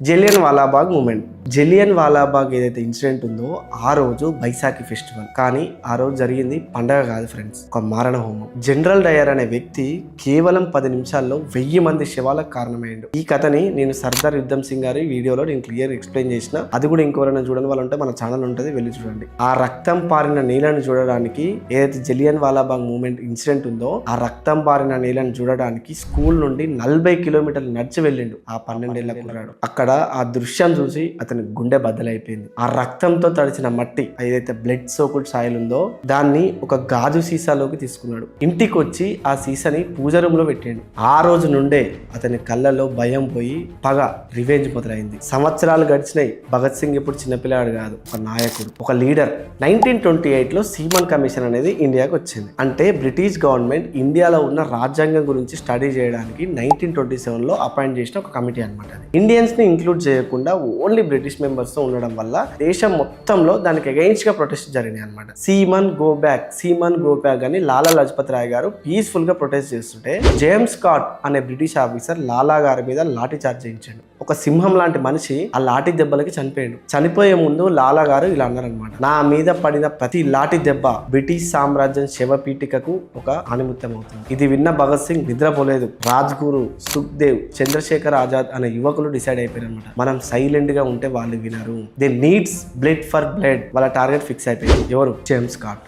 Jallian Walabagh moment. Jallian Walabagh ఏదైతే incident ఉందో ఆ రోజు బైసాఖి ఫెస్టివల్, కానీ ఆ రోజు జరిగింది పండగ కాదు ఫ్రెండ్స్, ఒక మారణ హోమం. జనరల్ డయర్ అనే వ్యక్తి కేవలం 10 నిమిషాల్లో 1000 మంది శవాలకు కారణమైండు. ఈ కథని నేను సర్దార్ యుద్ధం సింగ్ గారి వీడియోలో నేను క్లియర్ ఎక్స్ప్లెయిన్ చేసిన, అది కూడా ఇంకెవరైనా చూడని వాళ్ళు ఉంటే మన ఛానల్ ఉంటుంది, వెళ్ళి చూడండి. ఆ రక్తం పారిన నీళ్ళని చూడడానికి, ఏదైతే జలియన్ వాలాబాగ్ మూమెంట్ ఇన్సిడెంట్ ఉందో ఆ రక్తం పారిన నీళ్ళని చూడడానికి స్కూల్ నుండి 40 కిలోమీటర్లు నడిచి వెళ్ళిండు ఆ 12 ఏళ్ల కుర్రాడు. అక్కడ ఆ దృశ్యం చూసి అతని గుండె బద్దలైపోయింది. ఆ రక్తంతో తడిచిన మట్టి, ఏదైతే బ్లడ్ సోకుడ్ సాయిల్ ఉందో దాన్ని ఒక గాజు సీసాలోకి తీసుకున్నాడు. ఇంటికి వచ్చి ఆ సీసాని పూజ రూమ్ లో పెట్టాడు. ఆ రోజు నుండే అతని కళ్ళలో భయం పోయి పగ, రివెంజ్ మొదలైంది. సంవత్సరాలు గడిచినాయి. భగత్ సింగ్ ఇప్పుడు చిన్నపిల్లాడు కాదు, ఒక నాయకుడు, ఒక లీడర్. 1928లో సీమన్ కమిషన్ అనేది ఇండియాకి వచ్చింది. అంటే బ్రిటిష్ గవర్నమెంట్ ఇండియాలో ఉన్న రాజ్యాంగం గురించి స్టడీ చేయడానికి 1927లో అపాయింట్ చేసిన ఒక కమిటీ అనమాట. ఇండియన్స్ ని ఇంక్లూడ్ చేయకుండా ఓన్లీ బ్రిటిష్ మెంబర్స్ తో ఉండడం వల్ల దేశం మొత్తంలో దానికి అగైన్స్ గా ప్రొటెస్ట్ జరిగినాయి అనమాట. సీమన్ గో బ్యాక్ అని లాలా లజపత్ రాయ్ గారు పీస్ఫుల్ గా ప్రొటెస్ట్ చేస్తుంటే జేమ్స్ స్కాట్ అనే బ్రిటిష్ ఆఫీసర్ లాలా గారి మీద లాఠీ చార్జ్ చేయించాడు. ఒక సింహం లాంటి మనిషి ఆ లాఠీ దెబ్బలకి చనిపోయాడు. చనిపోయే ముందు లాలా గారు ఇలా అన్నారనమాట: నా మీద పడిన ప్రతి లాఠీ దెబ్బ బ్రిటిష్ సామ్రాజ్యం శవపీఠికకు ఒక ఆణిముత్యం అవుతుంది. ఇది విన్న భగత్ సింగ్ నిద్రపోలేదు. రాజ్గురు, సుఖ్దేవ్, చంద్రశేఖర్ ఆజాద్ అనే యువకులు డిసైడ్ అయిపోయారు అనమాట, మనం సైలెంట్ గా ఉంటే వాళ్ళు వినరు. They needs blood for blood. వాళ్ళ టార్గెట్ ఫిక్స్ అయిపోయింది. ఎవరు? James Scott.